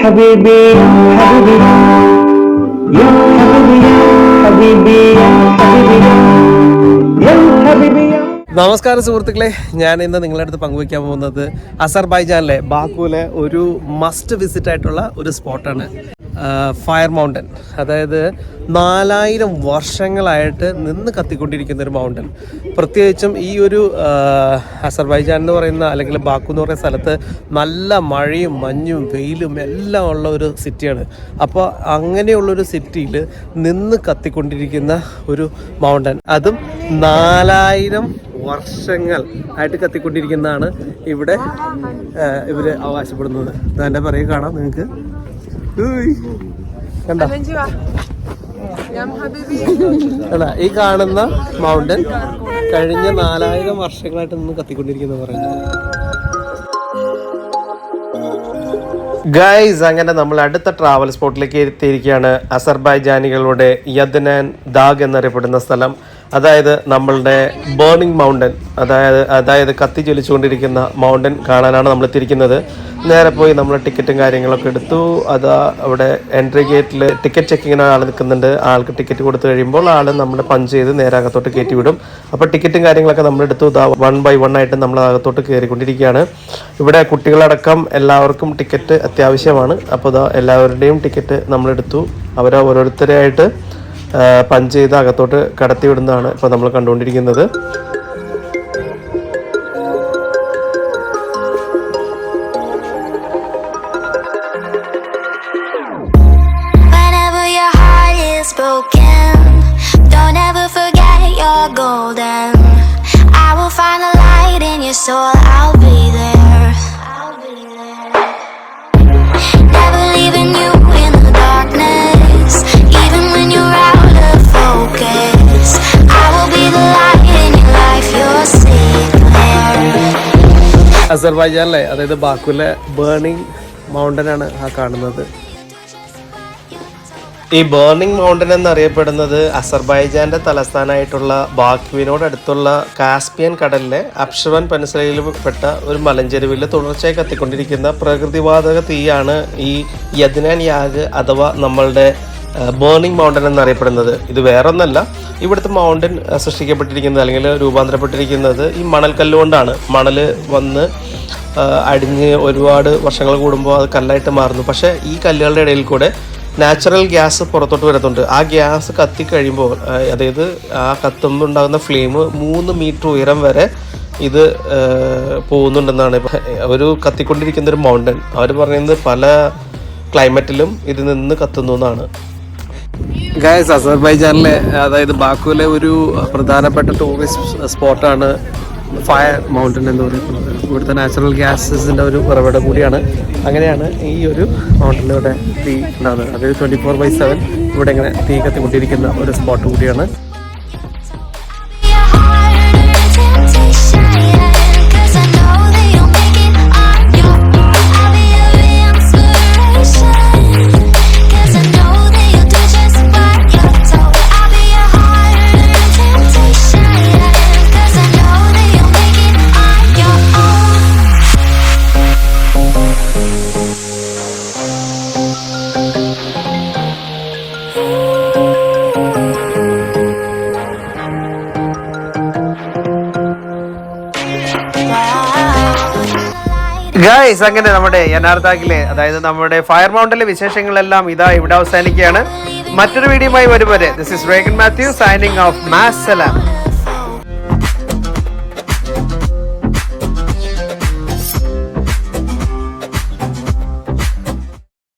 حبيبي حبيبي يا حبيبي حبيبي حبيبي يا حبيبي. നമസ്കാരം സുഹൃത്തുക്കളെ, ഞാൻ ഇന്ന് നിങ്ങളുടെ അടുത്ത് പങ്കുവയ്ക്കാൻ പോകുന്നത് അസർബൈജാനിലെ ബാക്കുവിലെ ഒരു മസ്റ്റ് വിസിറ്റ് ആയിട്ടുള്ള ഒരു സ്പോട്ടാണ് ഫയർ മൗണ്ടൻ. അതായത് 4000 വർഷങ്ങളായിട്ട് നിന്ന് കത്തിക്കൊണ്ടിരിക്കുന്ന ഒരു മൗണ്ടൻ. പ്രത്യേകിച്ചും ഈ ഒരു അസർബൈജാൻ എന്ന് പറയുന്ന അല്ലെങ്കിൽ ബാക്കു എന്ന് പറയുന്ന സ്ഥലത്ത് നല്ല മഴയും മഞ്ഞും വെയിലും എല്ലാം ഉള്ള ഒരു സിറ്റിയാണ്. അപ്പോൾ അങ്ങനെയുള്ളൊരു സിറ്റിയിൽ നിന്ന് കത്തിക്കൊണ്ടിരിക്കുന്ന ഒരു മൗണ്ടൻ, അതും 4000 വർഷങ്ങൾ ആയിട്ട് കത്തിക്കൊണ്ടിരിക്കുന്നതാണ് ഇവിടെ ഇവർ അവകാശപ്പെടുന്നത്. അതിൻ്റെ പറയുക കാണാം നിങ്ങൾക്ക്. കണ്ട ഈ കാണുന്ന മൗണ്ടൻ കഴിഞ്ഞ 4000 വർഷങ്ങളായിട്ട് നിന്ന് കത്തിക്കൊണ്ടിരിക്കുന്ന പറയുന്നത്. ഗൈസ്, അങ്ങനെ നമ്മൾ അടുത്ത ട്രാവൽ സ്പോട്ടിലേക്ക് എത്തിയിരിക്കുകയാണ്. അസർബൈജാനികളുടെ യദ്നാൻ ദാഗ് എന്നറിയപ്പെടുന്ന സ്ഥലം. അതായത് നമ്മളുടെ ബേണിംഗ് മൗണ്ടൻ, അതായത് കത്തി ജ്വലിച്ചുകൊണ്ടിരിക്കുന്ന മൗണ്ടൻ കാണാനാണ് നമ്മൾ എത്തിയിരിക്കുന്നത്. നേരെ പോയി നമ്മൾ ടിക്കറ്റും കാര്യങ്ങളൊക്കെ എടുത്തു. അവിടെ എൻട്രി ഗേറ്റിൽ ടിക്കറ്റ് ചെക്കിങ്ങിന് ആൾ നിൽക്കുന്നുണ്ട്. ആൾക്ക് ടിക്കറ്റ് കൊടുത്തു കഴിയുമ്പോൾ ആൾ നമ്മൾ പഞ്ച് ചെയ്ത് നേരെ അകത്തോട്ട് കയറ്റി വിടും. അപ്പോൾ ടിക്കറ്റും കാര്യങ്ങളൊക്കെ നമ്മൾ എടുത്തു. 1 by 1 ആയിട്ട് നമ്മൾ അകത്തോട്ട് കയറിക്കൊണ്ടിരിക്കുകയാണ്. ഇവിടെ കുട്ടികളടക്കം എല്ലാവർക്കും ടിക്കറ്റ് അത്യാവശ്യമാണ്. അപ്പോൾ എല്ലാവരുടെയും ടിക്കറ്റ് നമ്മളെടുത്തു. അവരെ ഓരോരുത്തരെയായിട്ട് പഞ്ച് ചെയ്ത് അകത്തോട്ട് കടത്തി വിടുന്നതാണ് ഇപ്പോൾ നമ്മൾ കണ്ടുകൊണ്ടിരിക്കുന്നത്. അസർബൈജാനിലെ അതായത് ബാക്കുവിലെ ബേണിംഗ് മൗണ്ടനാണ് ആ കാണുന്നത്. ഈ ബേണിംഗ് മൗണ്ടൻ എന്നറിയപ്പെടുന്നത് അസർബൈജാന്റെ തലസ്ഥാനമായിട്ടുള്ള ബാക്കുവിനോടടുത്തുള്ള കാസ്പിയൻ കടലിലെ അബ്ഷവൻ പെനിൻസുലയിൽ പെട്ട ഒരു മലഞ്ചെരുവിൽ തുടർച്ചയായി കത്തിക്കൊണ്ടിരിക്കുന്ന പ്രകൃതിവാതക തീയാണ് ഈ യദ്നാൻ യാഗ് അഥവാ നമ്മളുടെ ബേണിംഗ് മൗണ്ടൻ എന്നറിയപ്പെടുന്നത്. ഇത് വേറൊന്നല്ല, ഇവിടുത്തെ മൗണ്ടൻ സൃഷ്ടിക്കപ്പെട്ടിരിക്കുന്നത് അല്ലെങ്കിൽ രൂപാന്തരപ്പെട്ടിരിക്കുന്നത് ഈ മണൽക്കല്ല് കൊണ്ടാണ്. മണൽ വന്ന് അടിഞ്ഞ് ഒരുപാട് വർഷങ്ങൾ കൂടുമ്പോൾ അത് കല്ലായിട്ട് മാറുന്നു. പക്ഷേ ഈ കല്ലുകളുടെ ഇടയിൽ കൂടെ നാച്ചുറൽ ഗ്യാസ് പുറത്തോട്ട് വരുന്നുണ്ട്. ആ ഗ്യാസ് കത്തിക്കഴിയുമ്പോൾ, അതായത് ആ കത്തുമ്പോൾ ഉണ്ടാകുന്ന ഫ്ലെയിം 3 മീറ്റർ ഉയരം വരെ ഇത് പോകുന്നുണ്ടെന്നാണ് ഒരു കത്തിക്കൊണ്ടിരിക്കുന്ന ഒരു മൗണ്ടൻ. അവർ പറയുന്നത് പല ക്ലൈമറ്റിലും ഇത് നിന്ന് കത്തുന്നു എന്നാണ്. ഗൈസ്, അസർബൈജാനിലെ അതായത് ബാക്കുവിലെ ഒരു പ്രധാനപ്പെട്ട ടൂറിസ്റ്റ് സ്പോട്ടാണ് ഫയർ മൗണ്ടൻ എന്ന് പറയുന്നത്. ഇവിടുത്തെ നാച്ചുറൽ ഗ്യാസസിൻ്റെ ഒരു ഉറവിടം കൂടിയാണ്. അങ്ങനെയാണ് ഈ ഒരു മൗണ്ടനിലൂടെ തീ ഉണ്ടാകുന്നത്. അതായത് 24/7 ഇവിടെ ഇങ്ങനെ തീ കത്തിക്കൊണ്ടിരിക്കുന്ന ഒരു സ്പോട്ട് കൂടിയാണ്. ഗൈസ്, അങ്ങനെ നമ്മുടെ യനാർദാഗിലെ അതായത് നമ്മുടെ ഫയർ മൗണ്ടനിലെ വിശേഷങ്ങളെല്ലാം ഇതാ ഇവിടെ അവസാനിക്കുകയാണ്. മറ്റൊരു വീഡിയോയുമായി വരും വരെ this is Regan Mathew signing off. മാസ്സലാം.